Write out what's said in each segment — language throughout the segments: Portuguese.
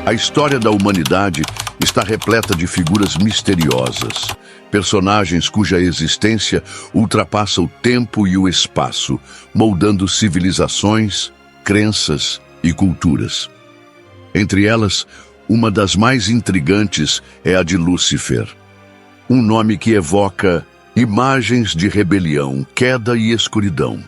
A história da humanidade está repleta de figuras misteriosas, personagens cuja existência ultrapassa o tempo e o espaço, moldando civilizações, crenças e culturas. Entre elas, uma das mais intrigantes é a de Lúcifer, um nome que evoca imagens de rebelião, queda e escuridão,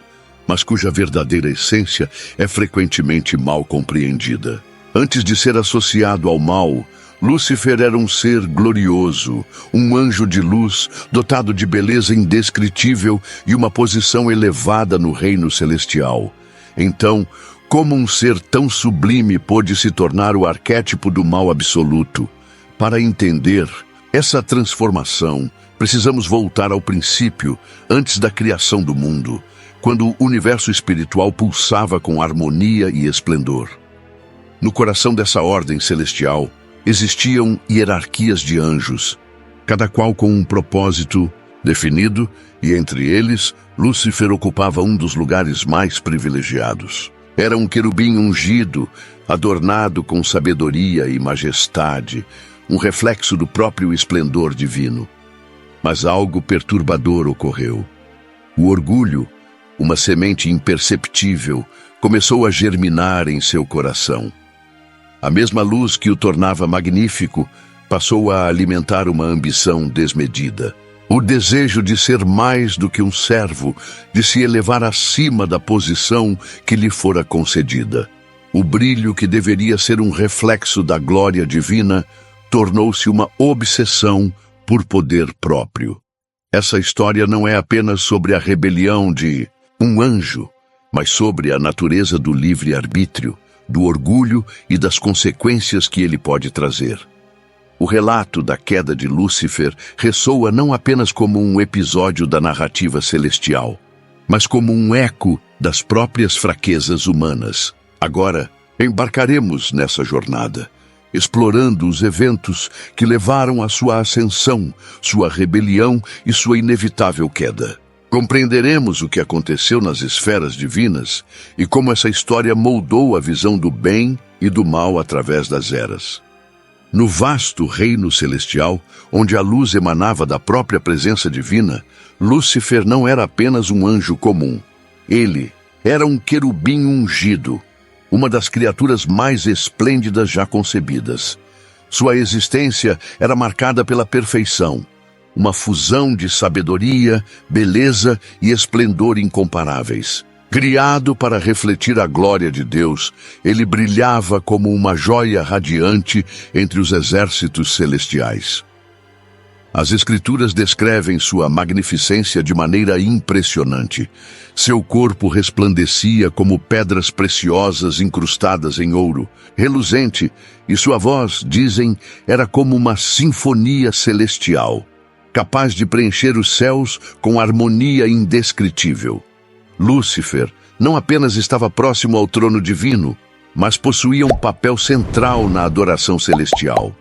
mas cuja verdadeira essência é frequentemente mal compreendida. Antes de ser associado ao mal, Lúcifer era um ser glorioso, um anjo de luz, dotado de beleza indescritível e uma posição elevada no reino celestial. Então, como um ser tão sublime pôde se tornar o arquétipo do mal absoluto? Para entender essa transformação, precisamos voltar ao princípio, antes da criação do mundo, quando o universo espiritual pulsava com harmonia e esplendor. No coração dessa ordem celestial, existiam hierarquias de anjos, cada qual com um propósito definido, e entre eles, Lúcifer ocupava um dos lugares mais privilegiados. Era um querubim ungido, adornado com sabedoria e majestade, um reflexo do próprio esplendor divino. Mas algo perturbador ocorreu. O orgulho, uma semente imperceptível, começou a germinar em seu coração. A mesma luz que o tornava magnífico passou a alimentar uma ambição desmedida. O desejo de ser mais do que um servo, de se elevar acima da posição que lhe fora concedida. O brilho que deveria ser um reflexo da glória divina tornou-se uma obsessão por poder próprio. Essa história não é apenas sobre a rebelião de um anjo, mas sobre a natureza do livre-arbítrio, do orgulho e das consequências que ele pode trazer. O relato da queda de Lúcifer ressoa não apenas como um episódio da narrativa celestial, mas como um eco das próprias fraquezas humanas. Agora, embarcaremos nessa jornada, explorando os eventos que levaram à sua ascensão, sua rebelião e sua inevitável queda. Compreenderemos o que aconteceu nas esferas divinas e como essa história moldou a visão do bem e do mal através das eras. No vasto reino celestial, onde a luz emanava da própria presença divina, Lúcifer não era apenas um anjo comum. Ele era um querubim ungido, uma das criaturas mais esplêndidas já concebidas. Sua existência era marcada pela perfeição, uma fusão de sabedoria, beleza e esplendor incomparáveis. Criado para refletir a glória de Deus, ele brilhava como uma joia radiante entre os exércitos celestiais. As Escrituras descrevem sua magnificência de maneira impressionante. Seu corpo resplandecia como pedras preciosas incrustadas em ouro, reluzente, e sua voz, dizem, era como uma sinfonia celestial, capaz de preencher os céus com harmonia indescritível. Lúcifer não apenas estava próximo ao trono divino, mas possuía um papel central na adoração celestial.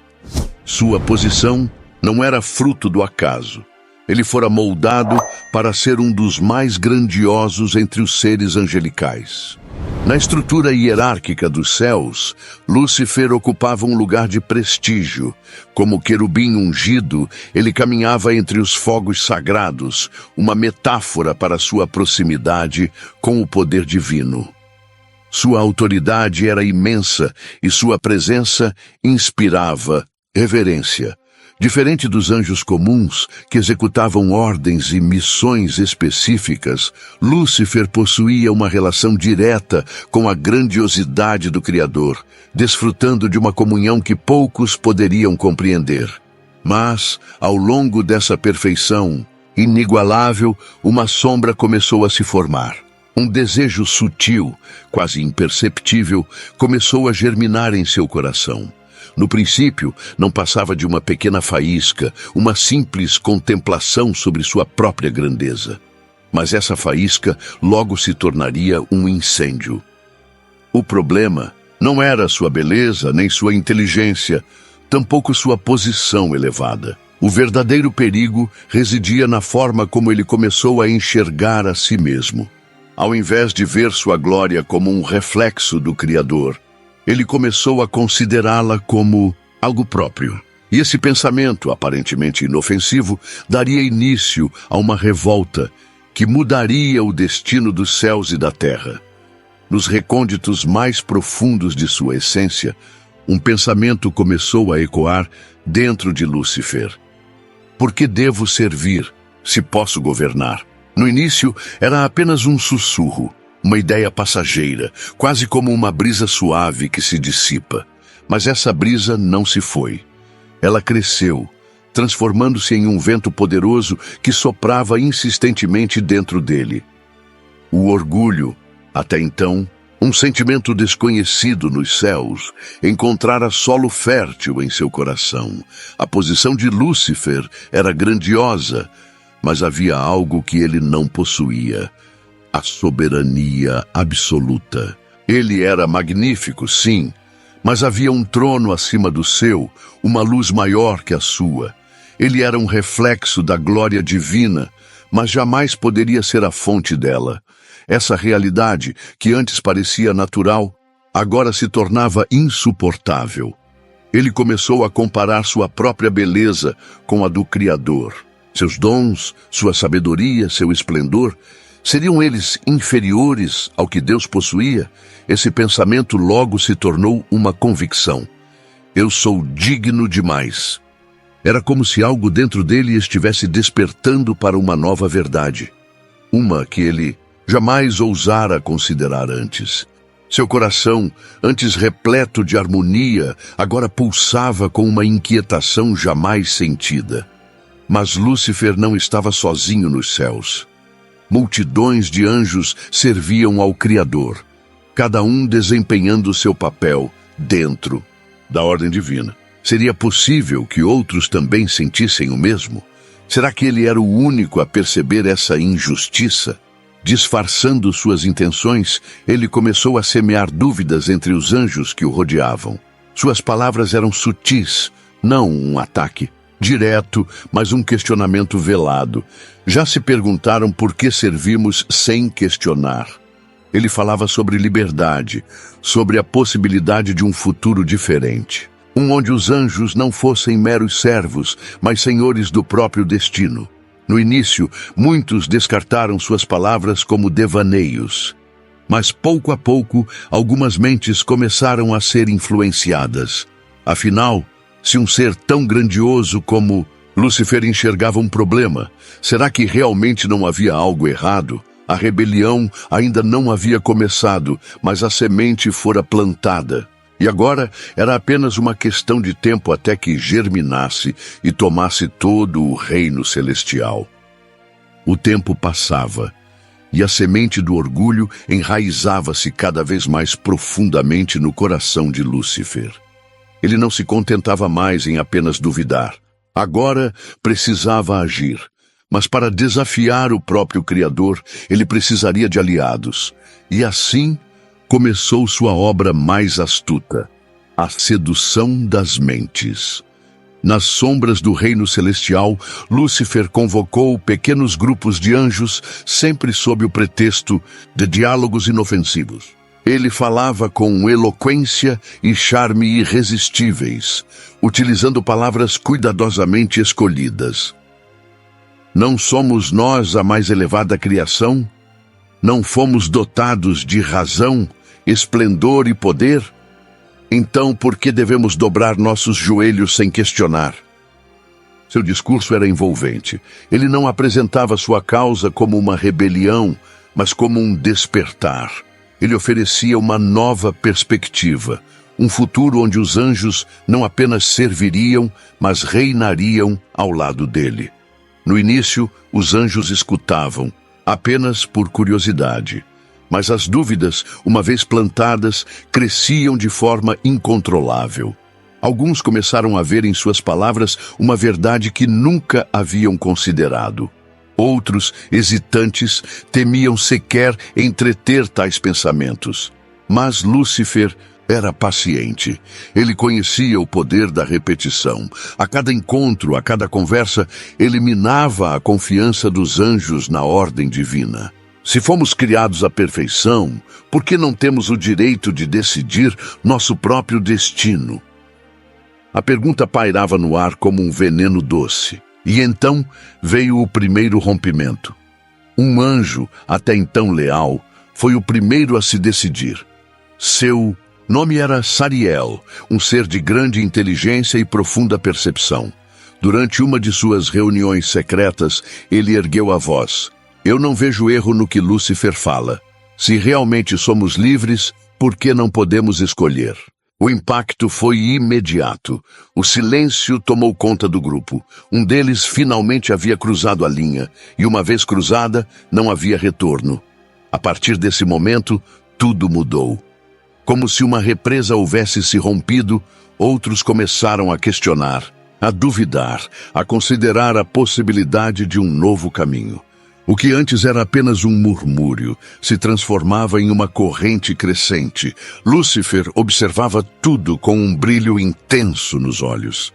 Sua posição não era fruto do acaso. Ele fora moldado para ser um dos mais grandiosos entre os seres angelicais. Na estrutura hierárquica dos céus, Lúcifer ocupava um lugar de prestígio. Como querubim ungido, ele caminhava entre os fogos sagrados, uma metáfora para sua proximidade com o poder divino. Sua autoridade era imensa e sua presença inspirava reverência. Diferente dos anjos comuns, que executavam ordens e missões específicas, Lúcifer possuía uma relação direta com a grandiosidade do Criador, desfrutando de uma comunhão que poucos poderiam compreender. Mas, ao longo dessa perfeição inigualável, uma sombra começou a se formar. Um desejo sutil, quase imperceptível, começou a germinar em seu coração. No princípio, não passava de uma pequena faísca, uma simples contemplação sobre sua própria grandeza. Mas essa faísca logo se tornaria um incêndio. O problema não era sua beleza nem sua inteligência, tampouco sua posição elevada. O verdadeiro perigo residia na forma como ele começou a enxergar a si mesmo. Ao invés de ver sua glória como um reflexo do Criador, ele começou a considerá-la como algo próprio. E esse pensamento, aparentemente inofensivo, daria início a uma revolta que mudaria o destino dos céus e da terra. Nos recônditos mais profundos de sua essência, um pensamento começou a ecoar dentro de Lúcifer. Por que devo servir, se posso governar? No início, era apenas um sussurro, uma ideia passageira, quase como uma brisa suave que se dissipa. Mas essa brisa não se foi. Ela cresceu, transformando-se em um vento poderoso que soprava insistentemente dentro dele. O orgulho, até então, um sentimento desconhecido nos céus, encontrara solo fértil em seu coração. A posição de Lúcifer era grandiosa, mas havia algo que ele não possuía: a soberania absoluta. Ele era magnífico, sim, mas havia um trono acima do seu, uma luz maior que a sua. Ele era um reflexo da glória divina, mas jamais poderia ser a fonte dela. Essa realidade, que antes parecia natural, agora se tornava insuportável. Ele começou a comparar sua própria beleza com a do Criador. Seus dons, sua sabedoria, seu esplendor, seriam eles inferiores ao que Deus possuía? Esse pensamento logo se tornou uma convicção. Eu sou digno demais. Era como se algo dentro dele estivesse despertando para uma nova verdade. Uma que ele jamais ousara considerar antes. Seu coração, antes repleto de harmonia, agora pulsava com uma inquietação jamais sentida. Mas Lúcifer não estava sozinho nos céus. Multidões de anjos serviam ao Criador, cada um desempenhando seu papel dentro da ordem divina. Seria possível que outros também sentissem o mesmo? Será que ele era o único a perceber essa injustiça? Disfarçando suas intenções, ele começou a semear dúvidas entre os anjos que o rodeavam. Suas palavras eram sutis, não um ataque direto, mas um questionamento velado. Já se perguntaram por que servimos sem questionar? Ele falava sobre liberdade, sobre a possibilidade de um futuro diferente. Onde os anjos não fossem meros servos, mas senhores do próprio destino. No início, muitos descartaram suas palavras como devaneios. Mas pouco a pouco, algumas mentes começaram a ser influenciadas. Afinal, se um ser tão grandioso como Lúcifer enxergava um problema, será que realmente não havia algo errado? A rebelião ainda não havia começado, mas a semente fora plantada. E agora era apenas uma questão de tempo até que germinasse e tomasse todo o reino celestial. O tempo passava, e a semente do orgulho enraizava-se cada vez mais profundamente no coração de Lúcifer. Ele não se contentava mais em apenas duvidar. Agora precisava agir. Mas para desafiar o próprio Criador, ele precisaria de aliados. E assim começou sua obra mais astuta, a sedução das mentes. Nas sombras do reino celestial, Lúcifer convocou pequenos grupos de anjos, sempre sob o pretexto de diálogos inofensivos. Ele falava com eloquência e charme irresistíveis, utilizando palavras cuidadosamente escolhidas. Não somos nós a mais elevada criação? Não fomos dotados de razão, esplendor e poder? Então, por que devemos dobrar nossos joelhos sem questionar? Seu discurso era envolvente. Ele não apresentava sua causa como uma rebelião, mas como um despertar. Ele oferecia uma nova perspectiva, um futuro onde os anjos não apenas serviriam, mas reinariam ao lado dele. No início, os anjos escutavam, apenas por curiosidade. Mas as dúvidas, uma vez plantadas, cresciam de forma incontrolável. Alguns começaram a ver em suas palavras uma verdade que nunca haviam considerado. Outros, hesitantes, temiam sequer entreter tais pensamentos. Mas Lúcifer era paciente. Ele conhecia o poder da repetição. A cada encontro, a cada conversa, ele minava a confiança dos anjos na ordem divina. Se fomos criados à perfeição, por que não temos o direito de decidir nosso próprio destino? A pergunta pairava no ar como um veneno doce. E então veio o primeiro rompimento. Um anjo, até então leal, foi o primeiro a se decidir. Seu nome era Sariel, um ser de grande inteligência e profunda percepção. Durante uma de suas reuniões secretas, ele ergueu a voz. Eu não vejo erro no que Lúcifer fala. Se realmente somos livres, por que não podemos escolher? O impacto foi imediato. O silêncio tomou conta do grupo. Um deles finalmente havia cruzado a linha, e uma vez cruzada, não havia retorno. A partir desse momento, tudo mudou. Como se uma represa houvesse se rompido, outros começaram a questionar, a duvidar, a considerar a possibilidade de um novo caminho. O que antes era apenas um murmúrio se transformava em uma corrente crescente. Lúcifer observava tudo com um brilho intenso nos olhos.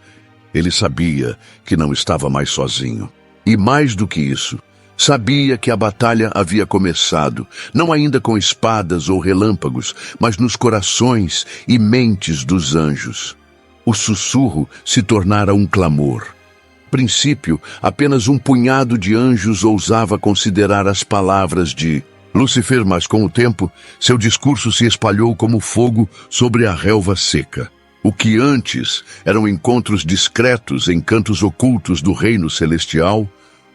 Ele sabia que não estava mais sozinho. E mais do que isso, sabia que a batalha havia começado, não ainda com espadas ou relâmpagos, mas nos corações e mentes dos anjos. O sussurro se tornara um clamor. A princípio, apenas um punhado de anjos ousava considerar as palavras de Lúcifer, mas com o tempo, seu discurso se espalhou como fogo sobre a relva seca. O que antes eram encontros discretos em cantos ocultos do reino celestial,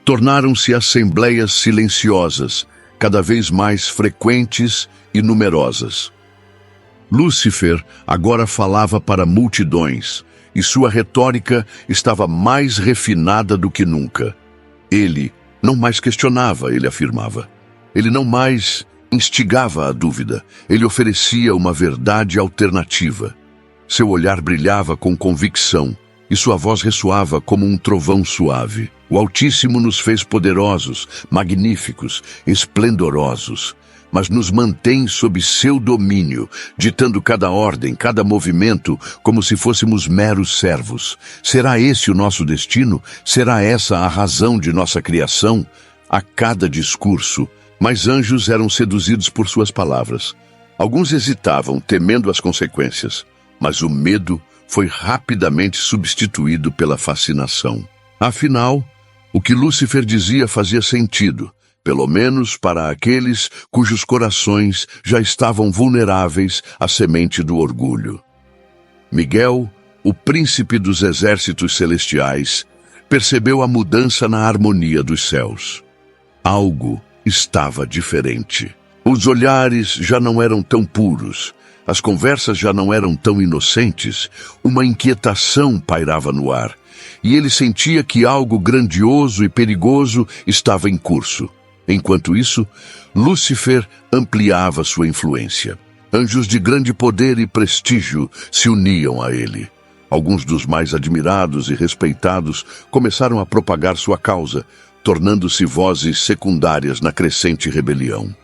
tornaram-se assembleias silenciosas, cada vez mais frequentes e numerosas. Lúcifer agora falava para multidões, e sua retórica estava mais refinada do que nunca. Ele não mais questionava, ele afirmava. Ele não mais instigava a dúvida. Ele oferecia uma verdade alternativa. Seu olhar brilhava com convicção, e sua voz ressoava como um trovão suave. O Altíssimo nos fez poderosos, magníficos, esplendorosos, mas nos mantém sob seu domínio, ditando cada ordem, cada movimento, como se fôssemos meros servos. Será esse o nosso destino? Será essa a razão de nossa criação? A cada discurso, mais anjos eram seduzidos por suas palavras. Alguns hesitavam, temendo as consequências, mas o medo foi rapidamente substituído pela fascinação. Afinal, o que Lúcifer dizia fazia sentido, pelo menos para aqueles cujos corações já estavam vulneráveis à semente do orgulho. Miguel, o príncipe dos exércitos celestiais, percebeu a mudança na harmonia dos céus. Algo estava diferente. Os olhares já não eram tão puros, as conversas já não eram tão inocentes, uma inquietação pairava no ar, e ele sentia que algo grandioso e perigoso estava em curso. Enquanto isso, Lúcifer ampliava sua influência. Anjos de grande poder e prestígio se uniam a ele. Alguns dos mais admirados e respeitados começaram a propagar sua causa, tornando-se vozes secundárias na crescente rebelião.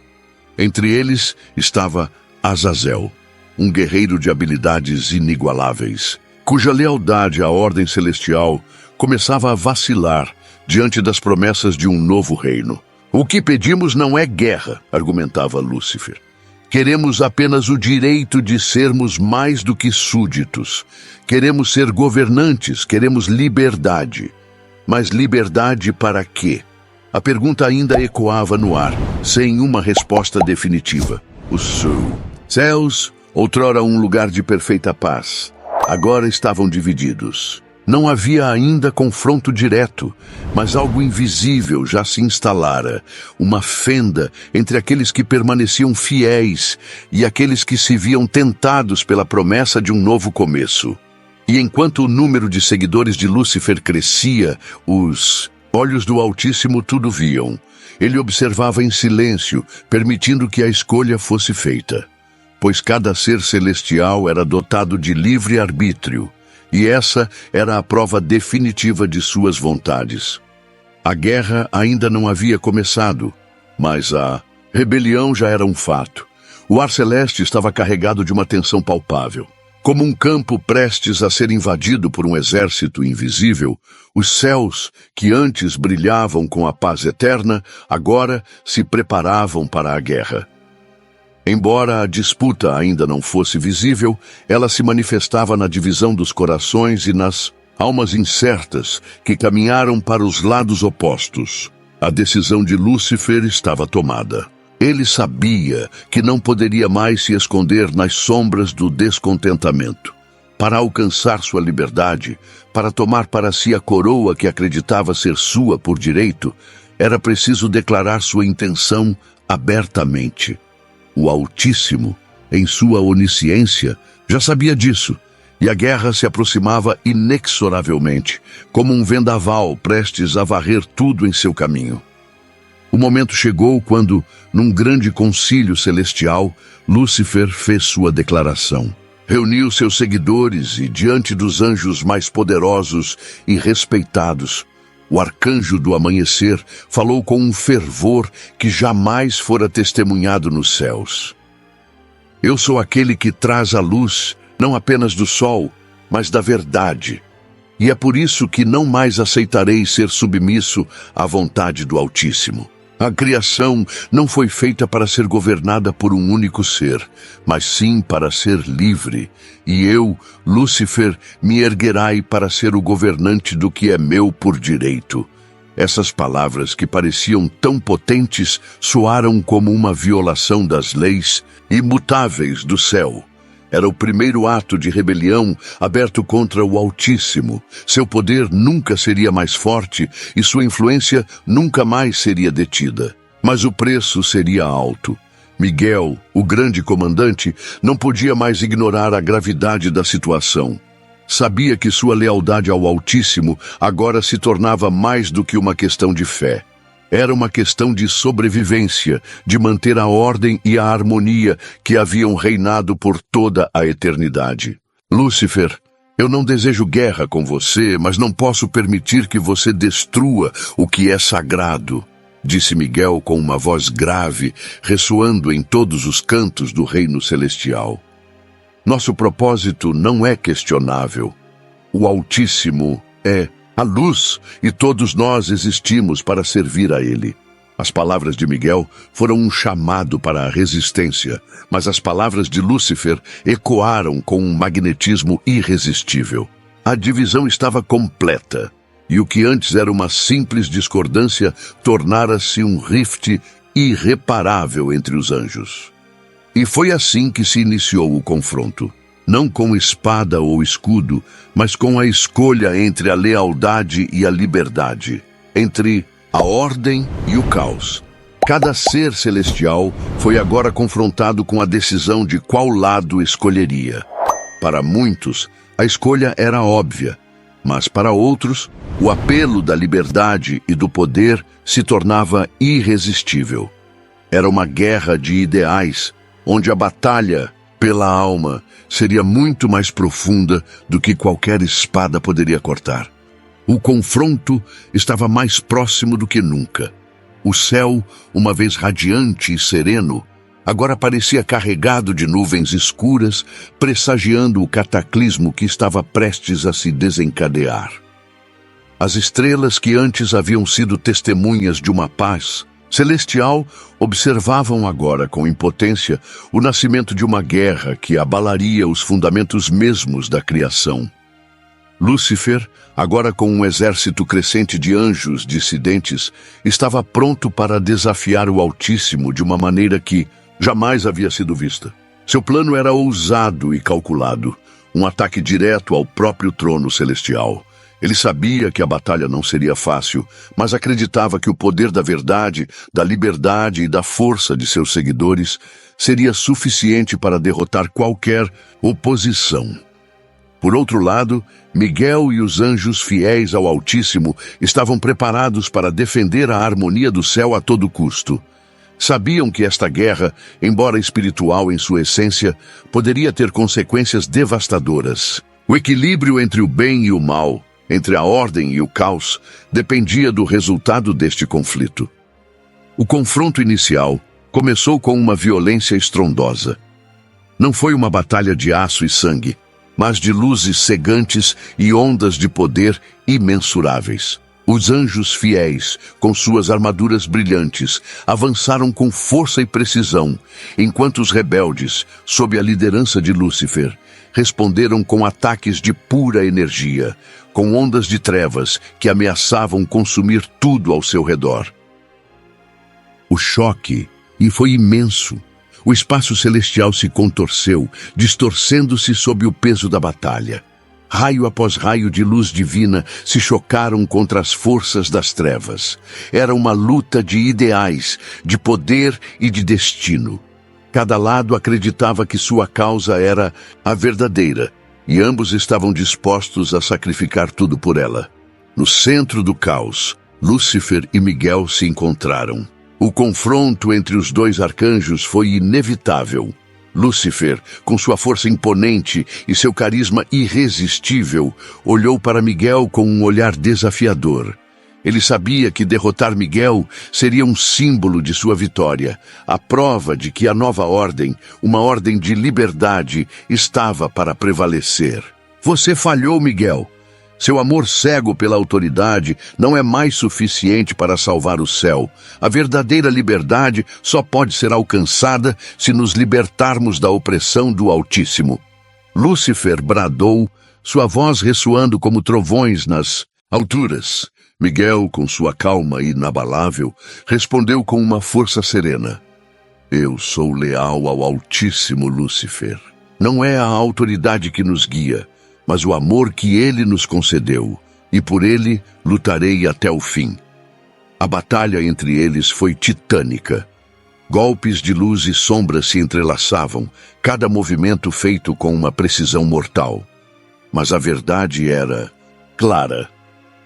Entre eles estava Azazel, um guerreiro de habilidades inigualáveis, cuja lealdade à ordem celestial começava a vacilar diante das promessas de um novo reino. O que pedimos não é guerra, argumentava Lúcifer. Queremos apenas o direito de sermos mais do que súditos. Queremos ser governantes, queremos liberdade. Mas liberdade para quê? A pergunta ainda ecoava no ar, sem uma resposta definitiva. Os céus, outrora um lugar de perfeita paz, agora estavam divididos. Não havia ainda confronto direto, mas algo invisível já se instalara, uma fenda entre aqueles que permaneciam fiéis e aqueles que se viam tentados pela promessa de um novo começo. E enquanto o número de seguidores de Lúcifer crescia, os olhos do Altíssimo tudo viam. Ele observava em silêncio, permitindo que a escolha fosse feita. Pois cada ser celestial era dotado de livre arbítrio, e essa era a prova definitiva de suas vontades. A guerra ainda não havia começado, mas a rebelião já era um fato. O ar celeste estava carregado de uma tensão palpável. Como um campo prestes a ser invadido por um exército invisível, os céus, que antes brilhavam com a paz eterna, agora se preparavam para a guerra. Embora a disputa ainda não fosse visível, ela se manifestava na divisão dos corações e nas almas incertas que caminharam para os lados opostos. A decisão de Lúcifer estava tomada. Ele sabia que não poderia mais se esconder nas sombras do descontentamento. Para alcançar sua liberdade, para tomar para si a coroa que acreditava ser sua por direito, era preciso declarar sua intenção abertamente. O Altíssimo, em sua onisciência, já sabia disso, e a guerra se aproximava inexoravelmente, como um vendaval prestes a varrer tudo em seu caminho. O momento chegou quando, num grande concílio celestial, Lúcifer fez sua declaração. Reuniu seus seguidores e, diante dos anjos mais poderosos e respeitados, o arcanjo do amanhecer falou com um fervor que jamais fora testemunhado nos céus. Eu sou aquele que traz a luz, não apenas do sol, mas da verdade. E é por isso que não mais aceitarei ser submisso à vontade do Altíssimo. A criação não foi feita para ser governada por um único ser, mas sim para ser livre. E eu, Lúcifer, me erguerai para ser o governante do que é meu por direito. Essas palavras, que pareciam tão potentes, soaram como uma violação das leis imutáveis do céu. Era o primeiro ato de rebelião aberto contra o Altíssimo. Seu poder nunca seria mais forte e sua influência nunca mais seria detida. Mas o preço seria alto. Miguel, o grande comandante, não podia mais ignorar a gravidade da situação. Sabia que sua lealdade ao Altíssimo agora se tornava mais do que uma questão de fé. Era uma questão de sobrevivência, de manter a ordem e a harmonia que haviam reinado por toda a eternidade. Lúcifer, eu não desejo guerra com você, mas não posso permitir que você destrua o que é sagrado, disse Miguel com uma voz grave, ressoando em todos os cantos do reino celestial. Nosso propósito não é questionável. O Altíssimo é a luz, e todos nós existimos para servir a Ele. As palavras de Miguel foram um chamado para a resistência, mas as palavras de Lúcifer ecoaram com um magnetismo irresistível. A divisão estava completa, e o que antes era uma simples discordância tornara-se um rift irreparável entre os anjos. E foi assim que se iniciou o confronto. Não com espada ou escudo, mas com a escolha entre a lealdade e a liberdade, entre a ordem e o caos. Cada ser celestial foi agora confrontado com a decisão de qual lado escolheria. Para muitos, a escolha era óbvia, mas para outros, o apelo da liberdade e do poder se tornava irresistível. Era uma guerra de ideais, onde a batalha pela alma seria muito mais profunda do que qualquer espada poderia cortar. O confronto estava mais próximo do que nunca. O céu, uma vez radiante e sereno, agora parecia carregado de nuvens escuras, pressagiando o cataclismo que estava prestes a se desencadear. As estrelas que antes haviam sido testemunhas de uma paz celestial observavam agora com impotência o nascimento de uma guerra que abalaria os fundamentos mesmos da criação. Lúcifer, agora com um exército crescente de anjos dissidentes, estava pronto para desafiar o Altíssimo de uma maneira que jamais havia sido vista. Seu plano era ousado e calculado, um ataque direto ao próprio trono celestial. Ele sabia que a batalha não seria fácil, mas acreditava que o poder da verdade, da liberdade e da força de seus seguidores seria suficiente para derrotar qualquer oposição. Por outro lado, Miguel e os anjos fiéis ao Altíssimo estavam preparados para defender a harmonia do céu a todo custo. Sabiam que esta guerra, embora espiritual em sua essência, poderia ter consequências devastadoras. O equilíbrio entre o bem e o mal, entre a ordem e o caos, dependia do resultado deste conflito. O confronto inicial começou com uma violência estrondosa. Não foi uma batalha de aço e sangue, mas de luzes cegantes e ondas de poder imensuráveis. Os anjos fiéis, com suas armaduras brilhantes, avançaram com força e precisão, enquanto os rebeldes, sob a liderança de Lúcifer, responderam com ataques de pura energia, com ondas de trevas que ameaçavam consumir tudo ao seu redor. O choque foi imenso. O espaço celestial se contorceu, distorcendo-se sob o peso da batalha. Raio após raio de luz divina se chocaram contra as forças das trevas. Era uma luta de ideais, de poder e de destino. Cada lado acreditava que sua causa era a verdadeira, e ambos estavam dispostos a sacrificar tudo por ela. No centro do caos, Lúcifer e Miguel se encontraram. O confronto entre os dois arcanjos foi inevitável. Lúcifer, com sua força imponente e seu carisma irresistível, olhou para Miguel com um olhar desafiador. Ele sabia que derrotar Miguel seria um símbolo de sua vitória, a prova de que a nova ordem, uma ordem de liberdade, estava para prevalecer. Você falhou, Miguel. Seu amor cego pela autoridade não é mais suficiente para salvar o céu. A verdadeira liberdade só pode ser alcançada se nos libertarmos da opressão do Altíssimo. Lúcifer bradou, sua voz ressoando como trovões nas alturas. Miguel, com sua calma inabalável, respondeu com uma força serena. Eu sou leal ao Altíssimo, Lúcifer. Não é a autoridade que nos guia, mas o amor que ele nos concedeu, e por ele lutarei até o fim. A batalha entre eles foi titânica. Golpes de luz e sombra se entrelaçavam, cada movimento feito com uma precisão mortal. Mas a verdade era clara.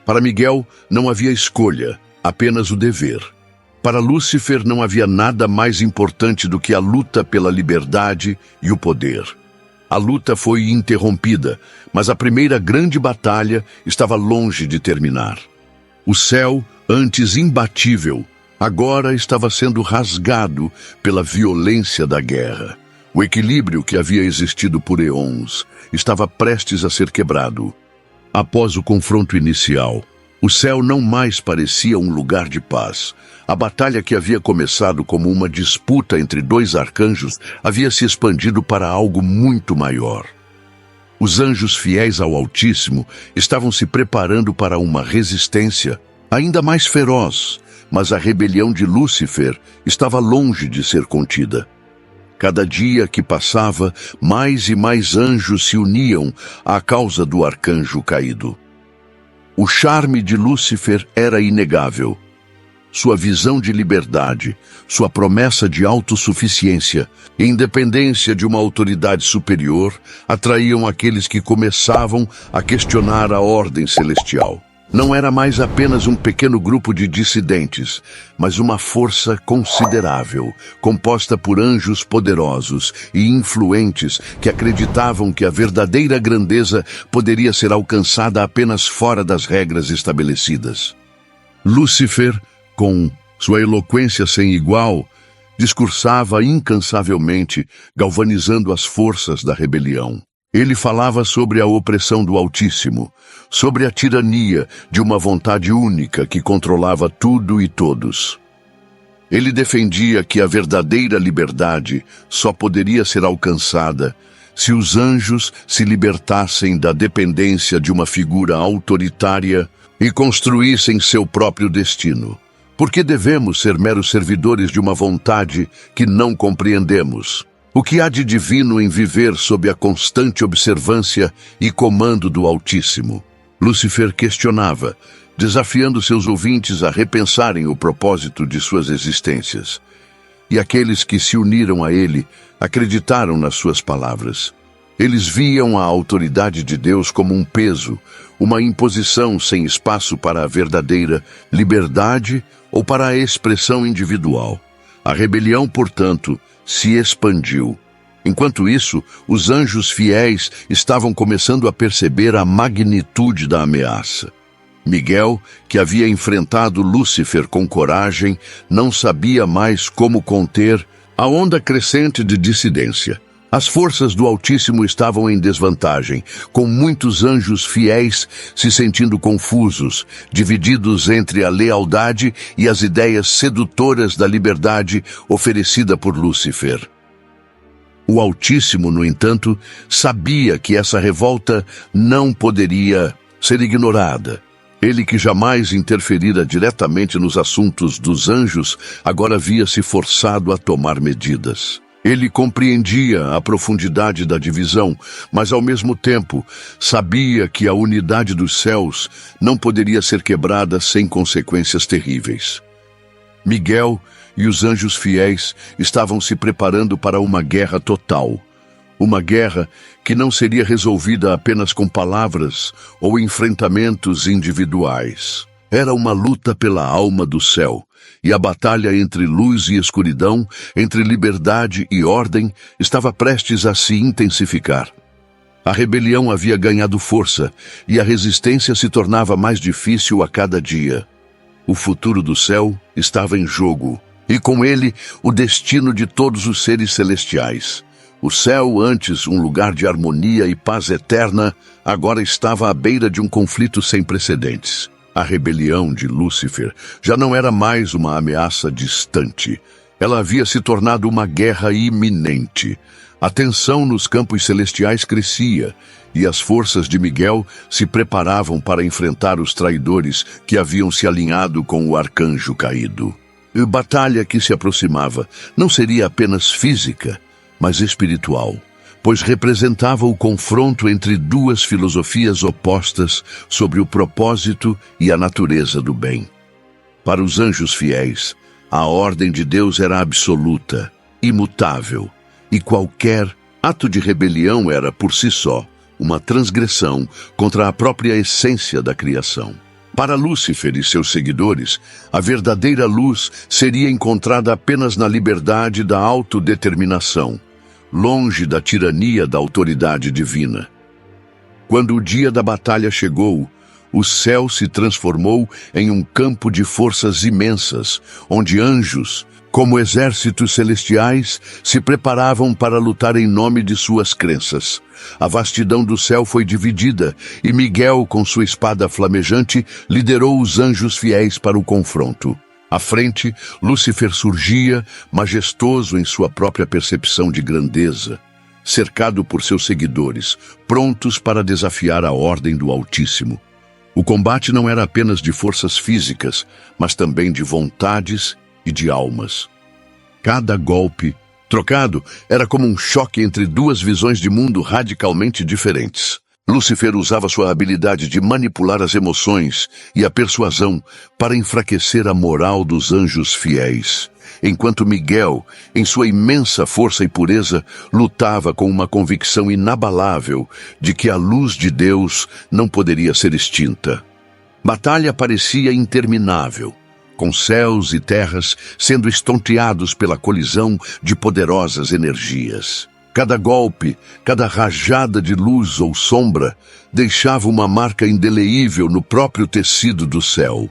Para Miguel não havia escolha, apenas o dever. Para Lúcifer não havia nada mais importante do que a luta pela liberdade e o poder. A luta foi interrompida, mas a primeira grande batalha estava longe de terminar. O céu, antes imbatível, agora estava sendo rasgado pela violência da guerra. O equilíbrio que havia existido por eons estava prestes a ser quebrado. Após o confronto inicial, o céu não mais parecia um lugar de paz. A batalha que havia começado como uma disputa entre dois arcanjos havia se expandido para algo muito maior. Os anjos fiéis ao Altíssimo estavam se preparando para uma resistência ainda mais feroz, mas a rebelião de Lúcifer estava longe de ser contida. Cada dia que passava, mais e mais anjos se uniam à causa do arcanjo caído. O charme de Lúcifer era inegável. Sua visão de liberdade, sua promessa de autossuficiência e independência de uma autoridade superior atraíam aqueles que começavam a questionar a ordem celestial. Não era mais apenas um pequeno grupo de dissidentes, mas uma força considerável, composta por anjos poderosos e influentes que acreditavam que a verdadeira grandeza poderia ser alcançada apenas fora das regras estabelecidas. Lúcifer, com sua eloquência sem igual, discursava incansavelmente, galvanizando as forças da rebelião. Ele falava sobre a opressão do Altíssimo, sobre a tirania de uma vontade única que controlava tudo e todos. Ele defendia que a verdadeira liberdade só poderia ser alcançada se os anjos se libertassem da dependência de uma figura autoritária e construíssem seu próprio destino. Por que devemos ser meros servidores de uma vontade que não compreendemos? O que há de divino em viver sob a constante observância e comando do Altíssimo? Lúcifer questionava, desafiando seus ouvintes a repensarem o propósito de suas existências. E aqueles que se uniram a ele acreditaram nas suas palavras. Eles viam a autoridade de Deus como um peso, uma imposição sem espaço para a verdadeira liberdade ou para a expressão individual. A rebelião, portanto, se expandiu. Enquanto isso, os anjos fiéis estavam começando a perceber a magnitude da ameaça. Miguel, que havia enfrentado Lúcifer com coragem, não sabia mais como conter a onda crescente de dissidência. As forças do Altíssimo estavam em desvantagem, com muitos anjos fiéis se sentindo confusos, divididos entre a lealdade e as ideias sedutoras da liberdade oferecida por Lúcifer. O Altíssimo, no entanto, sabia que essa revolta não poderia ser ignorada. Ele, que jamais interferira diretamente nos assuntos dos anjos, agora via-se forçado a tomar medidas. Ele compreendia a profundidade da divisão, mas ao mesmo tempo sabia que a unidade dos céus não poderia ser quebrada sem consequências terríveis. Miguel e os anjos fiéis estavam se preparando para uma guerra total. Uma guerra que não seria resolvida apenas com palavras ou enfrentamentos individuais. Era uma luta pela alma do céu, e a batalha entre luz e escuridão, entre liberdade e ordem, estava prestes a se intensificar. A rebelião havia ganhado força, e a resistência se tornava mais difícil a cada dia. O futuro do céu estava em jogo, e com ele o destino de todos os seres celestiais. O céu, antes um lugar de harmonia e paz eterna, agora estava à beira de um conflito sem precedentes. A rebelião de Lúcifer já não era mais uma ameaça distante. Ela havia se tornado uma guerra iminente. A tensão nos campos celestiais crescia, e as forças de Miguel se preparavam para enfrentar os traidores que haviam se alinhado com o arcanjo caído. A batalha que se aproximava não seria apenas física, mas espiritual, pois representava o confronto entre duas filosofias opostas sobre o propósito e a natureza do bem. Para os anjos fiéis, a ordem de Deus era absoluta, imutável, e qualquer ato de rebelião era, por si só, uma transgressão contra a própria essência da criação. Para Lúcifer e seus seguidores, a verdadeira luz seria encontrada apenas na liberdade da autodeterminação, longe da tirania da autoridade divina. Quando o dia da batalha chegou, o céu se transformou em um campo de forças imensas, onde anjos, como exércitos celestiais, se preparavam para lutar em nome de suas crenças. A vastidão do céu foi dividida, e Miguel, com sua espada flamejante, liderou os anjos fiéis para o confronto. À frente, Lúcifer surgia, majestoso em sua própria percepção de grandeza, cercado por seus seguidores, prontos para desafiar a ordem do Altíssimo. O combate não era apenas de forças físicas, mas também de vontades e de almas. Cada golpe trocado era como um choque entre duas visões de mundo radicalmente diferentes. Lúcifer usava sua habilidade de manipular as emoções e a persuasão para enfraquecer a moral dos anjos fiéis, enquanto Miguel, em sua imensa força e pureza, lutava com uma convicção inabalável de que a luz de Deus não poderia ser extinta. Batalha parecia interminável, com céus e terras sendo estonteados pela colisão de poderosas energias. Cada golpe, cada rajada de luz ou sombra, deixava uma marca indelével no próprio tecido do céu.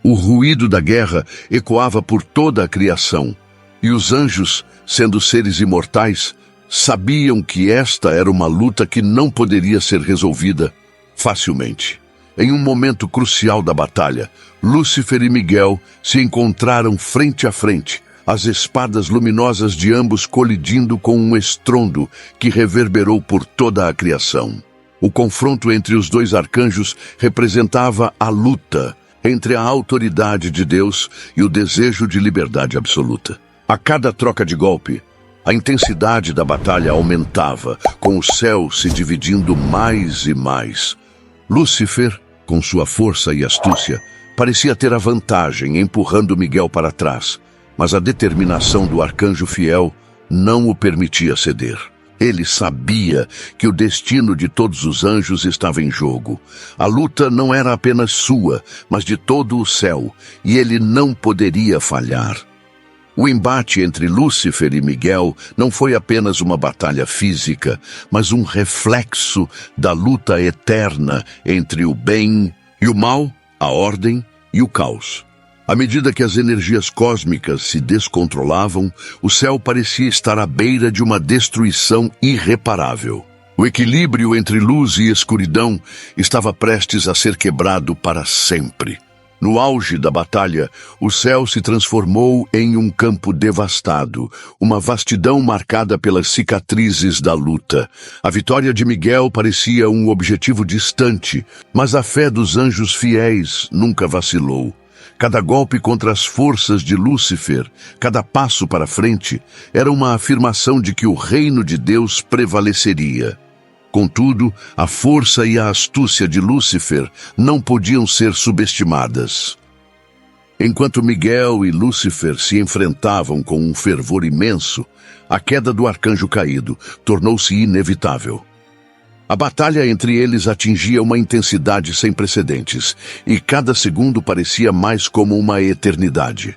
O ruído da guerra ecoava por toda a criação, e os anjos, sendo seres imortais, sabiam que esta era uma luta que não poderia ser resolvida facilmente. Em um momento crucial da batalha, Lúcifer e Miguel se encontraram frente a frente, as espadas luminosas de ambos colidindo com um estrondo que reverberou por toda a criação. O confronto entre os dois arcanjos representava a luta entre a autoridade de Deus e o desejo de liberdade absoluta. A cada troca de golpe, a intensidade da batalha aumentava, com o céu se dividindo mais e mais. Lúcifer, com sua força e astúcia, parecia ter a vantagem, empurrando Miguel para trás, mas a determinação do arcanjo fiel não o permitia ceder. Ele sabia que o destino de todos os anjos estava em jogo. A luta não era apenas sua, mas de todo o céu, e ele não poderia falhar. O embate entre Lúcifer e Miguel não foi apenas uma batalha física, mas um reflexo da luta eterna entre o bem e o mal, a ordem e o caos. À medida que as energias cósmicas se descontrolavam, o céu parecia estar à beira de uma destruição irreparável. O equilíbrio entre luz e escuridão estava prestes a ser quebrado para sempre. No auge da batalha, o céu se transformou em um campo devastado, uma vastidão marcada pelas cicatrizes da luta. A vitória de Miguel parecia um objetivo distante, mas a fé dos anjos fiéis nunca vacilou. Cada golpe contra as forças de Lúcifer, cada passo para frente, era uma afirmação de que o reino de Deus prevaleceria. Contudo, a força e a astúcia de Lúcifer não podiam ser subestimadas. Enquanto Miguel e Lúcifer se enfrentavam com um fervor imenso, a queda do arcanjo caído tornou-se inevitável. A batalha entre eles atingia uma intensidade sem precedentes, e cada segundo parecia mais como uma eternidade.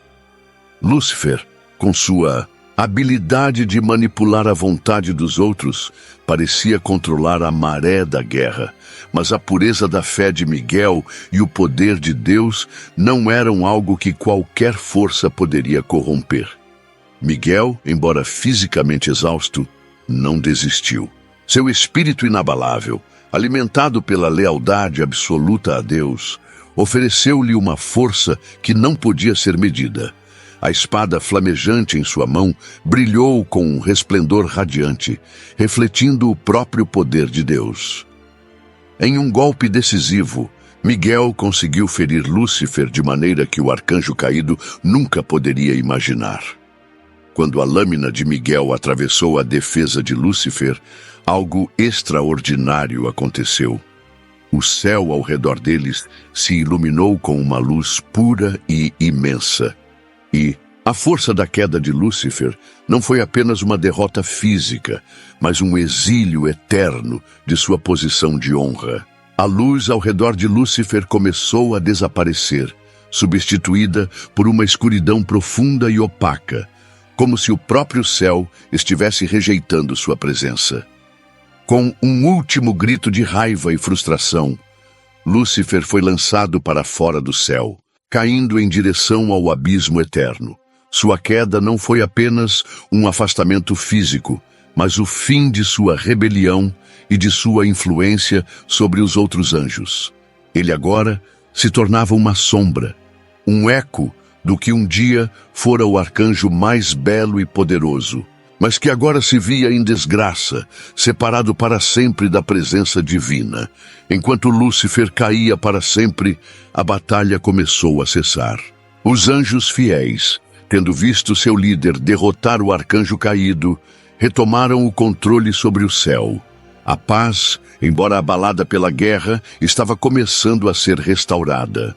Lúcifer, com sua habilidade de manipular a vontade dos outros, parecia controlar a maré da guerra, mas a pureza da fé de Miguel e o poder de Deus não eram algo que qualquer força poderia corromper. Miguel, embora fisicamente exausto, não desistiu. Seu espírito inabalável, alimentado pela lealdade absoluta a Deus, ofereceu-lhe uma força que não podia ser medida. A espada flamejante em sua mão brilhou com um resplendor radiante, refletindo o próprio poder de Deus. Em um golpe decisivo, Miguel conseguiu ferir Lúcifer de maneira que o arcanjo caído nunca poderia imaginar. Quando a lâmina de Miguel atravessou a defesa de Lúcifer, algo extraordinário aconteceu. O céu ao redor deles se iluminou com uma luz pura e imensa. E a força da queda de Lúcifer não foi apenas uma derrota física, mas um exílio eterno de sua posição de honra. A luz ao redor de Lúcifer começou a desaparecer, substituída por uma escuridão profunda e opaca, como se o próprio céu estivesse rejeitando sua presença. Com um último grito de raiva e frustração, Lúcifer foi lançado para fora do céu, caindo em direção ao abismo eterno. Sua queda não foi apenas um afastamento físico, mas o fim de sua rebelião e de sua influência sobre os outros anjos. Ele agora se tornava uma sombra, um eco do que um dia fora o arcanjo mais belo e poderoso, mas que agora se via em desgraça, separado para sempre da presença divina. Enquanto Lúcifer caía para sempre, a batalha começou a cessar. Os anjos fiéis, tendo visto seu líder derrotar o arcanjo caído, retomaram o controle sobre o céu. A paz, embora abalada pela guerra, estava começando a ser restaurada.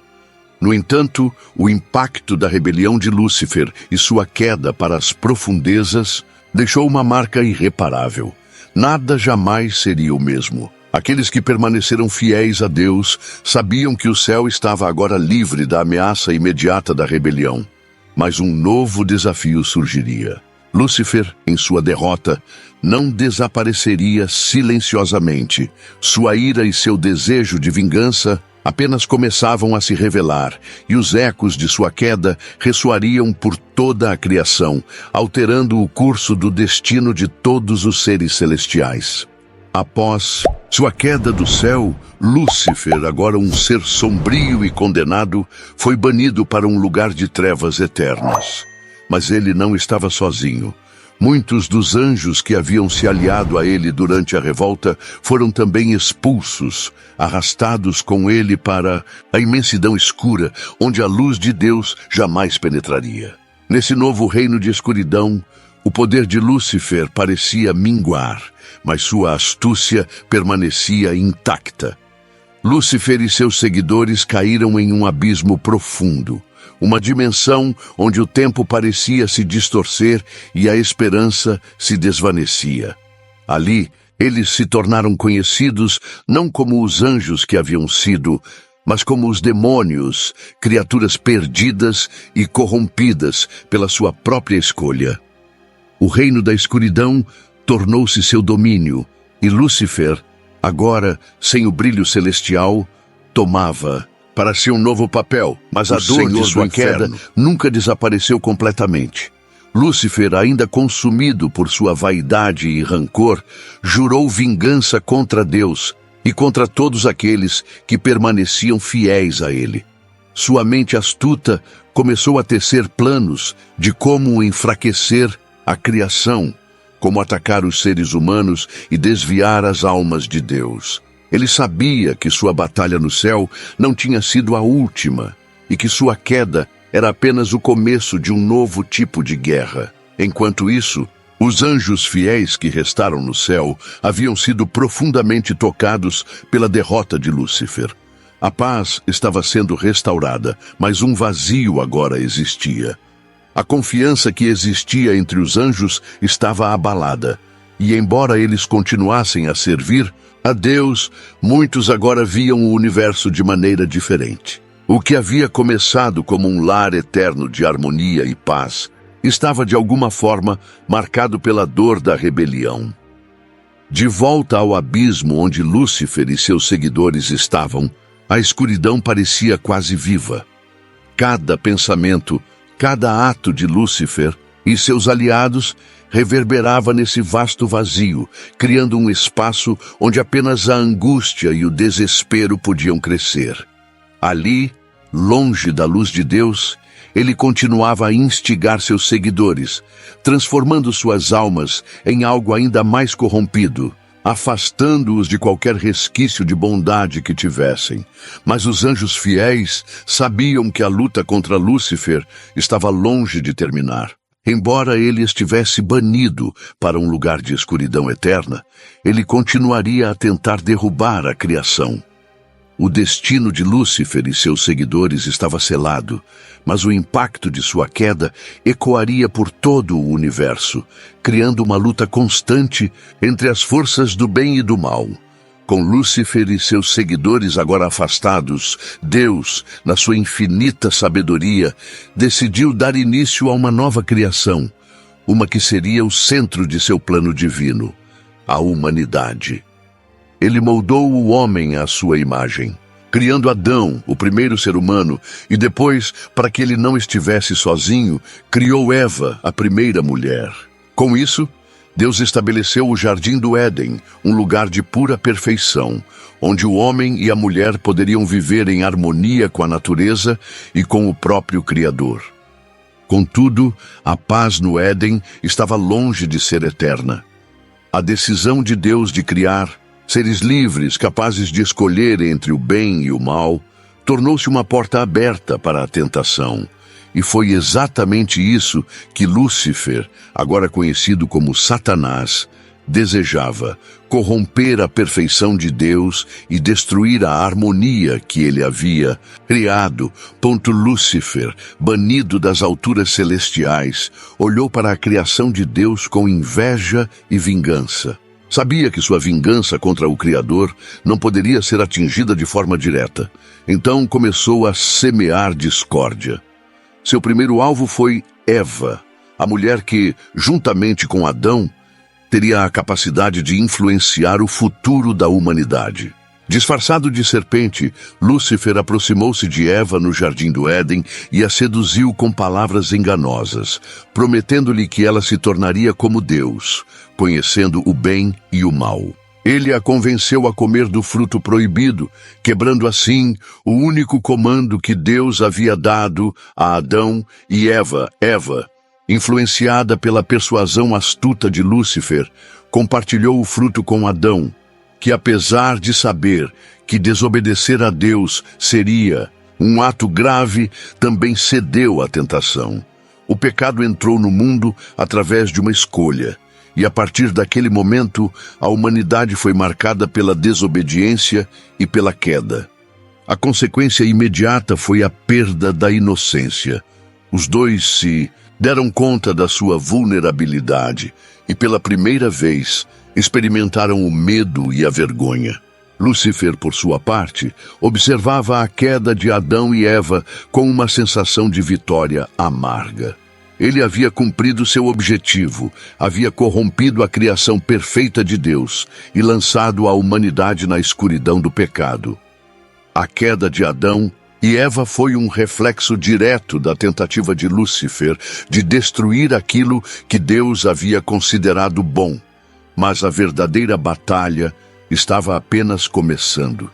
No entanto, o impacto da rebelião de Lúcifer e sua queda para as profundezas deixou uma marca irreparável. Nada jamais seria o mesmo. Aqueles que permaneceram fiéis a Deus sabiam que o céu estava agora livre da ameaça imediata da rebelião. Mas um novo desafio surgiria. Lúcifer, em sua derrota, não desapareceria silenciosamente. Sua ira e seu desejo de vingança apenas começavam a se revelar, e os ecos de sua queda ressoariam por toda a criação, alterando o curso do destino de todos os seres celestiais. Após sua queda do céu, Lúcifer, agora um ser sombrio e condenado, foi banido para um lugar de trevas eternas. Mas ele não estava sozinho. Muitos dos anjos que haviam se aliado a ele durante a revolta foram também expulsos, arrastados com ele para a imensidão escura, onde a luz de Deus jamais penetraria. Nesse novo reino de escuridão, o poder de Lúcifer parecia minguar, mas sua astúcia permanecia intacta. Lúcifer e seus seguidores caíram em um abismo profundo, uma dimensão onde o tempo parecia se distorcer e a esperança se desvanecia. Ali, eles se tornaram conhecidos não como os anjos que haviam sido, mas como os demônios, criaturas perdidas e corrompidas pela sua própria escolha. O reino da escuridão tornou-se seu domínio, e Lúcifer, agora sem o brilho celestial, tomava para seu novo papel, mas a dor de sua queda nunca desapareceu completamente. Lúcifer, ainda consumido por sua vaidade e rancor, jurou vingança contra Deus e contra todos aqueles que permaneciam fiéis a ele. Sua mente astuta começou a tecer planos de como enfraquecer a criação, como atacar os seres humanos e desviar as almas de Deus. Ele sabia que sua batalha no céu não tinha sido a última e que sua queda era apenas o começo de um novo tipo de guerra. Enquanto isso, os anjos fiéis que restaram no céu haviam sido profundamente tocados pela derrota de Lúcifer. A paz estava sendo restaurada, mas um vazio agora existia. A confiança que existia entre os anjos estava abalada, e embora eles continuassem a servir a Deus, muitos agora viam o universo de maneira diferente. O que havia começado como um lar eterno de harmonia e paz estava de alguma forma marcado pela dor da rebelião. De volta ao abismo onde Lúcifer e seus seguidores estavam, a escuridão parecia quase viva. Cada pensamento, cada ato de Lúcifer e seus aliados reverberava nesse vasto vazio, criando um espaço onde apenas a angústia e o desespero podiam crescer. Ali, longe da luz de Deus, ele continuava a instigar seus seguidores, transformando suas almas em algo ainda mais corrompido, afastando-os de qualquer resquício de bondade que tivessem. Mas os anjos fiéis sabiam que a luta contra Lúcifer estava longe de terminar. Embora ele estivesse banido para um lugar de escuridão eterna, ele continuaria a tentar derrubar a criação. O destino de Lúcifer e seus seguidores estava selado, mas o impacto de sua queda ecoaria por todo o universo, criando uma luta constante entre as forças do bem e do mal. Com Lúcifer e seus seguidores agora afastados, Deus, na sua infinita sabedoria, decidiu dar início a uma nova criação, uma que seria o centro de seu plano divino, a humanidade. Ele moldou o homem à sua imagem, criando Adão, o primeiro ser humano, e depois, para que ele não estivesse sozinho, criou Eva, a primeira mulher. Com isso, Deus estabeleceu o Jardim do Éden, um lugar de pura perfeição, onde o homem e a mulher poderiam viver em harmonia com a natureza e com o próprio Criador. Contudo, a paz no Éden estava longe de ser eterna. A decisão de Deus de criar seres livres, capazes de escolher entre o bem e o mal, tornou-se uma porta aberta para a tentação. E foi exatamente isso que Lúcifer, agora conhecido como Satanás, desejava: corromper a perfeição de Deus e destruir a harmonia que ele havia criado. Lúcifer, banido das alturas celestiais, olhou para a criação de Deus com inveja e vingança. Sabia que sua vingança contra o Criador não poderia ser atingida de forma direta. Então começou a semear discórdia. Seu primeiro alvo foi Eva, a mulher que, juntamente com Adão, teria a capacidade de influenciar o futuro da humanidade. Disfarçado de serpente, Lúcifer aproximou-se de Eva no Jardim do Éden e a seduziu com palavras enganosas, prometendo-lhe que ela se tornaria como Deus, conhecendo o bem e o mal. Ele a convenceu a comer do fruto proibido, quebrando assim o único comando que Deus havia dado a Adão e Eva. Eva, influenciada pela persuasão astuta de Lúcifer, compartilhou o fruto com Adão, que apesar de saber que desobedecer a Deus seria um ato grave, também cedeu à tentação. O pecado entrou no mundo através de uma escolha, e a partir daquele momento a humanidade foi marcada pela desobediência e pela queda. A consequência imediata foi a perda da inocência. Os dois se deram conta da sua vulnerabilidade e, pela primeira vez, experimentaram o medo e a vergonha. Lúcifer, por sua parte, observava a queda de Adão e Eva com uma sensação de vitória amarga. Ele havia cumprido seu objetivo, havia corrompido a criação perfeita de Deus e lançado a humanidade na escuridão do pecado. A queda de Adão E Eva foi um reflexo direto da tentativa de Lúcifer de destruir aquilo que Deus havia considerado bom. Mas a verdadeira batalha estava apenas começando.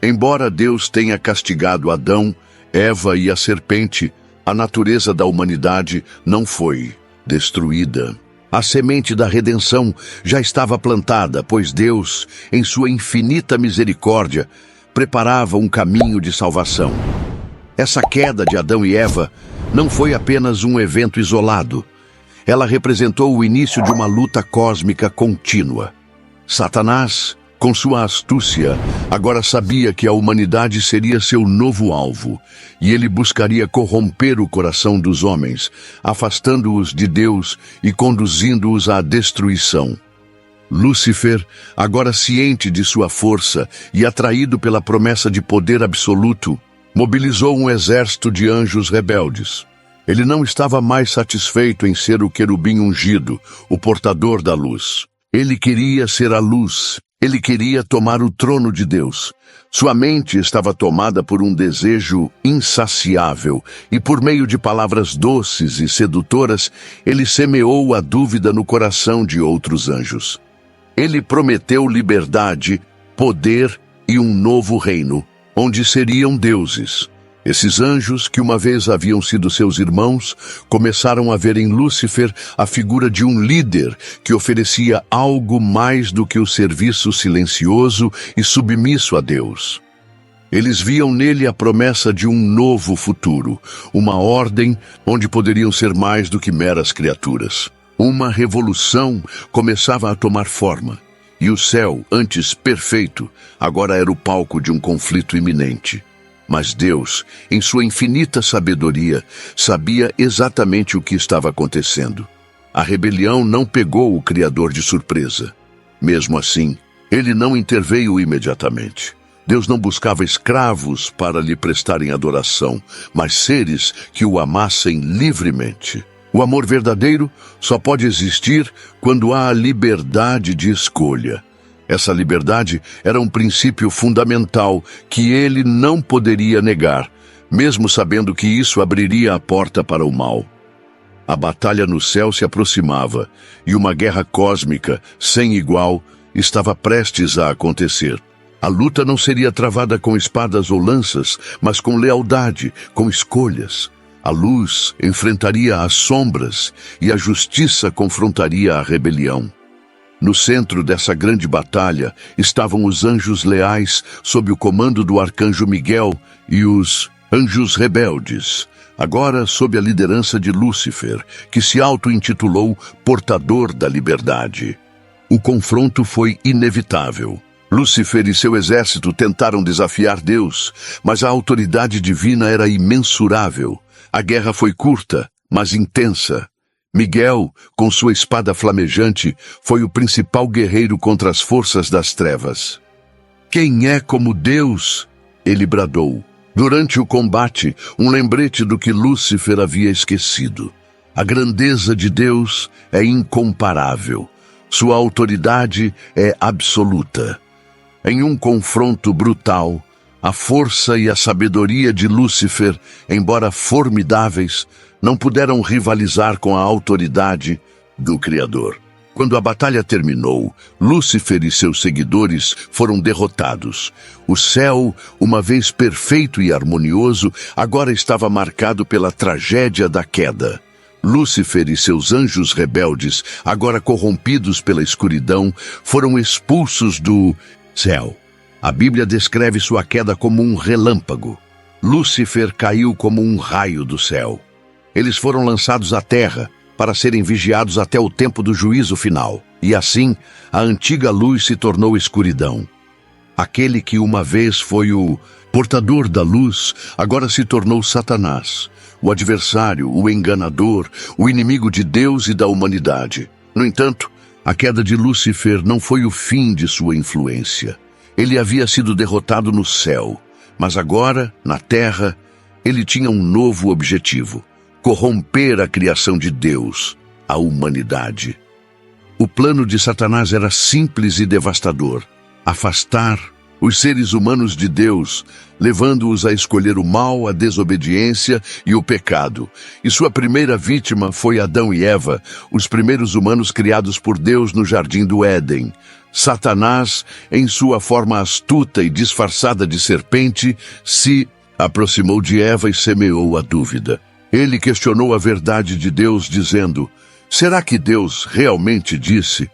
Embora Deus tenha castigado Adão, Eva e a serpente, a natureza da humanidade não foi destruída. A semente da redenção já estava plantada, pois Deus, em sua infinita misericórdia, preparava um caminho de salvação. Essa queda de Adão e Eva não foi apenas um evento isolado. Ela representou o início de uma luta cósmica contínua. Satanás, com sua astúcia, agora sabia que a humanidade seria seu novo alvo, e ele buscaria corromper o coração dos homens, afastando-os de Deus e conduzindo-os à destruição. Lúcifer, agora ciente de sua força e atraído pela promessa de poder absoluto, mobilizou um exército de anjos rebeldes. Ele não estava mais satisfeito em ser o querubim ungido, o portador da luz. Ele queria ser a luz. Ele queria tomar o trono de Deus. Sua mente estava tomada por um desejo insaciável e, por meio de palavras doces e sedutoras, ele semeou a dúvida no coração de outros anjos. Ele prometeu liberdade, poder e um novo reino, onde seriam deuses. Esses anjos, que uma vez haviam sido seus irmãos, começaram a ver em Lúcifer a figura de um líder que oferecia algo mais do que o serviço silencioso e submisso a Deus. Eles viam nele a promessa de um novo futuro, uma ordem onde poderiam ser mais do que meras criaturas. Uma revolução começava a tomar forma, e o céu, antes perfeito, agora era o palco de um conflito iminente. Mas Deus, em sua infinita sabedoria, sabia exatamente o que estava acontecendo. A rebelião não pegou o Criador de surpresa. Mesmo assim, ele não interveio imediatamente. Deus não buscava escravos para lhe prestarem adoração, mas seres que o amassem livremente. O amor verdadeiro só pode existir quando há a liberdade de escolha. Essa liberdade era um princípio fundamental que ele não poderia negar, mesmo sabendo que isso abriria a porta para o mal. A batalha no céu se aproximava e uma guerra cósmica, sem igual, estava prestes a acontecer. A luta não seria travada com espadas ou lanças, mas com lealdade, com escolhas. A luz enfrentaria as sombras e a justiça confrontaria a rebelião. No centro dessa grande batalha estavam os anjos leais sob o comando do arcanjo Miguel e os anjos rebeldes, agora sob a liderança de Lúcifer, que se auto-intitulou portador da liberdade. O confronto foi inevitável. Lúcifer e seu exército tentaram desafiar Deus, mas a autoridade divina era imensurável. A guerra foi curta, mas intensa. Miguel, com sua espada flamejante, foi o principal guerreiro contra as forças das trevas. "Quem é como Deus?" ele bradou. Durante o combate, um lembrete do que Lúcifer havia esquecido. A grandeza de Deus é incomparável. Sua autoridade é absoluta. Em um confronto brutal, a força e a sabedoria de Lúcifer, embora formidáveis, não puderam rivalizar com a autoridade do Criador. Quando a batalha terminou, Lúcifer e seus seguidores foram derrotados. O céu, uma vez perfeito e harmonioso, agora estava marcado pela tragédia da queda. Lúcifer e seus anjos rebeldes, agora corrompidos pela escuridão, foram expulsos do céu. A Bíblia descreve sua queda como um relâmpago. Lúcifer caiu como um raio do céu. Eles foram lançados à terra para serem vigiados até o tempo do juízo final. E assim, a antiga luz se tornou escuridão. Aquele que uma vez foi o portador da luz, agora se tornou Satanás, o adversário, o enganador, o inimigo de Deus e da humanidade. No entanto, a queda de Lúcifer não foi o fim de sua influência. Ele havia sido derrotado no céu, mas agora, na terra, ele tinha um novo objetivo: corromper a criação de Deus, a humanidade. O plano de Satanás era simples e devastador: afastar os seres humanos de Deus, levando-os a escolher o mal, a desobediência e o pecado. E sua primeira vítima foi Adão e Eva, os primeiros humanos criados por Deus no jardim do Éden. Satanás, em sua forma astuta e disfarçada de serpente, se aproximou de Eva e semeou a dúvida. Ele questionou a verdade de Deus, dizendo: será que Deus realmente disse?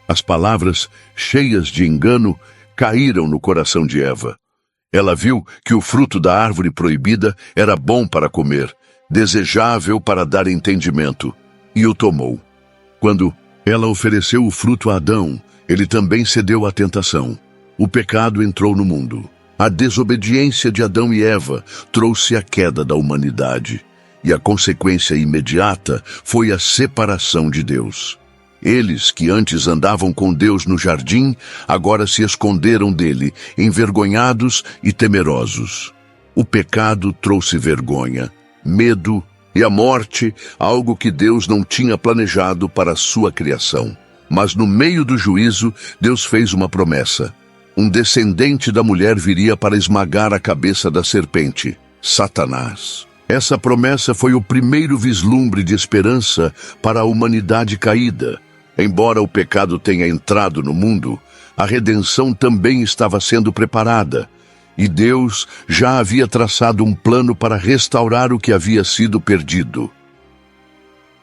As palavras, cheias de engano, caíram no coração de Eva. Ela viu que o fruto da árvore proibida era bom para comer, desejável para dar entendimento, e o tomou. Quando ela ofereceu o fruto a Adão, ele também cedeu à tentação. O pecado entrou no mundo. A desobediência de Adão e Eva trouxe a queda da humanidade, e a consequência imediata foi a separação de Deus. Eles, que antes andavam com Deus no jardim, agora se esconderam dele, envergonhados e temerosos. O pecado trouxe vergonha, medo e a morte, algo que Deus não tinha planejado para a sua criação. Mas no meio do juízo, Deus fez uma promessa. Um descendente da mulher viria para esmagar a cabeça da serpente, Satanás. Essa promessa foi o primeiro vislumbre de esperança para a humanidade caída. Embora o pecado tenha entrado no mundo, a redenção também estava sendo preparada, e Deus já havia traçado um plano para restaurar o que havia sido perdido.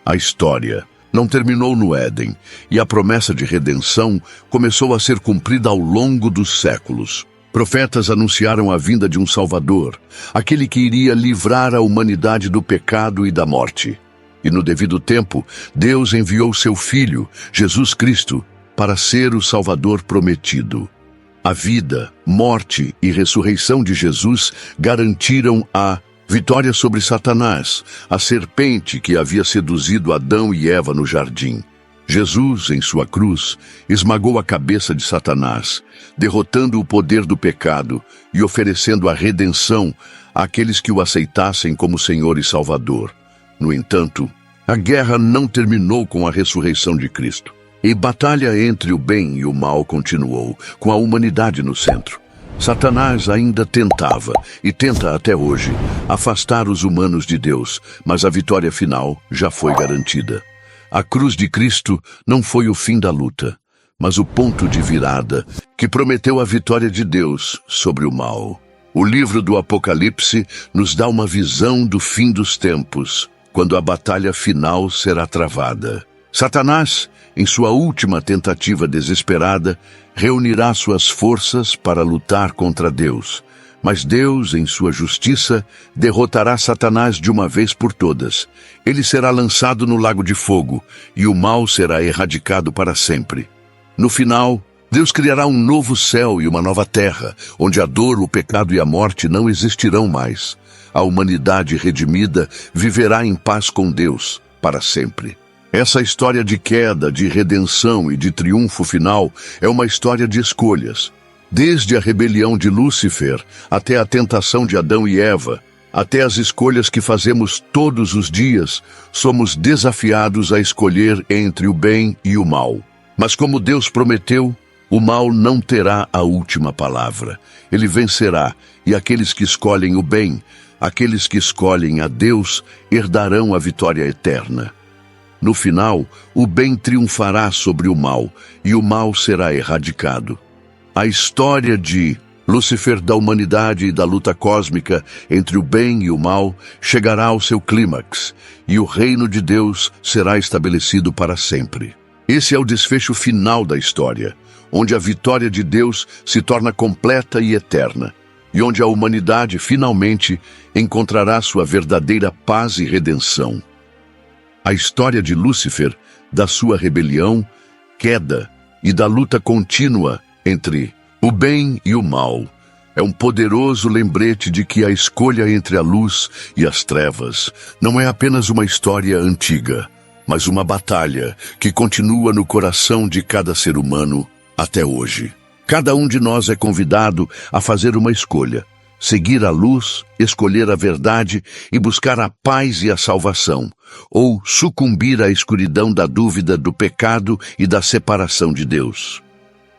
A história não terminou no Éden, e a promessa de redenção começou a ser cumprida ao longo dos séculos. Profetas anunciaram a vinda de um Salvador, aquele que iria livrar a humanidade do pecado e da morte. E no devido tempo, Deus enviou seu Filho, Jesus Cristo, para ser o Salvador prometido. A vida, morte e ressurreição de Jesus garantiram a vitória sobre Satanás, a serpente que havia seduzido Adão e Eva no jardim. Jesus, em sua cruz, esmagou a cabeça de Satanás, derrotando o poder do pecado e oferecendo a redenção àqueles que o aceitassem como Senhor e Salvador. No entanto, a guerra não terminou com a ressurreição de Cristo. E batalha entre o bem e o mal continuou, com a humanidade no centro. Satanás ainda tentava, e tenta até hoje, afastar os humanos de Deus, mas a vitória final já foi garantida. A cruz de Cristo não foi o fim da luta, mas o ponto de virada que prometeu a vitória de Deus sobre o mal. O livro do Apocalipse nos dá uma visão do fim dos tempos, quando a batalha final será travada. Satanás, em sua última tentativa desesperada, reunirá suas forças para lutar contra Deus. Mas Deus, em sua justiça, derrotará Satanás de uma vez por todas. Ele será lançado no lago de fogo, e o mal será erradicado para sempre. No final, Deus criará um novo céu e uma nova terra, onde a dor, o pecado e a morte não existirão mais. A humanidade redimida viverá em paz com Deus para sempre. Essa história de queda, de redenção e de triunfo final é uma história de escolhas. Desde a rebelião de Lúcifer até a tentação de Adão e Eva, até as escolhas que fazemos todos os dias, somos desafiados a escolher entre o bem e o mal. Mas como Deus prometeu, o mal não terá a última palavra. Ele vencerá, e aqueles que escolhem o bem, aqueles que escolhem a Deus, herdarão a vitória eterna. No final, o bem triunfará sobre o mal, e o mal será erradicado. A história de Lúcifer, da humanidade e da luta cósmica entre o bem e o mal chegará ao seu clímax, e o reino de Deus será estabelecido para sempre. Esse é o desfecho final da história, onde a vitória de Deus se torna completa e eterna, e onde a humanidade finalmente encontrará sua verdadeira paz e redenção. A história de Lúcifer, da sua rebelião, queda e da luta contínua entre o bem e o mal, é um poderoso lembrete de que a escolha entre a luz e as trevas não é apenas uma história antiga, mas uma batalha que continua no coração de cada ser humano até hoje. Cada um de nós é convidado a fazer uma escolha: seguir a luz, escolher a verdade e buscar a paz e a salvação, ou sucumbir à escuridão da dúvida, do pecado e da separação de Deus.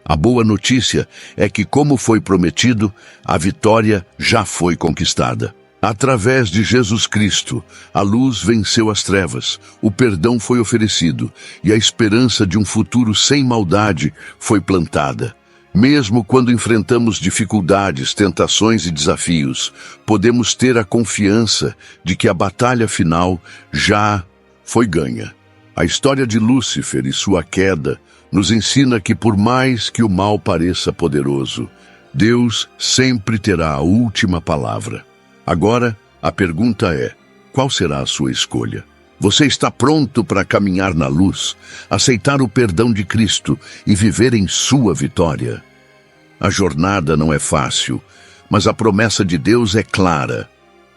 A boa notícia é que, como foi prometido, a vitória já foi conquistada. Através de Jesus Cristo, a luz venceu as trevas, o perdão foi oferecido e a esperança de um futuro sem maldade foi plantada. Mesmo quando enfrentamos dificuldades, tentações e desafios, podemos ter a confiança de que a batalha final já foi ganha. A história de Lúcifer e sua queda nos ensina que, por mais que o mal pareça poderoso, Deus sempre terá a última palavra. Agora, a pergunta é: qual será a sua escolha? Você está pronto para caminhar na luz, aceitar o perdão de Cristo e viver em sua vitória? A jornada não é fácil, mas a promessa de Deus é clara.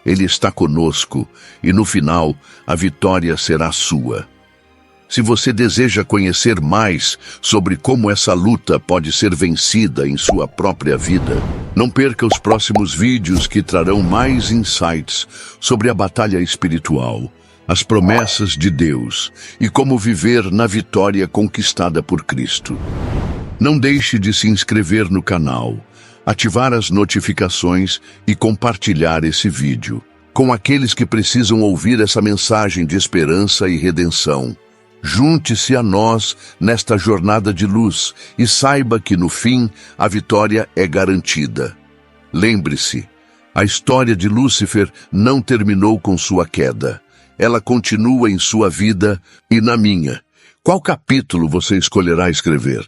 Ele está conosco e, no final, a vitória será sua. Se você deseja conhecer mais sobre como essa luta pode ser vencida em sua própria vida, não perca os próximos vídeos que trarão mais insights sobre a batalha espiritual, as promessas de Deus e como viver na vitória conquistada por Cristo. Não deixe de se inscrever no canal, ativar as notificações e compartilhar esse vídeo com aqueles que precisam ouvir essa mensagem de esperança e redenção. Junte-se a nós nesta jornada de luz e saiba que, no fim, a vitória é garantida. Lembre-se, a história de Lúcifer não terminou com sua queda. Ela continua em sua vida e na minha. Qual capítulo você escolherá escrever?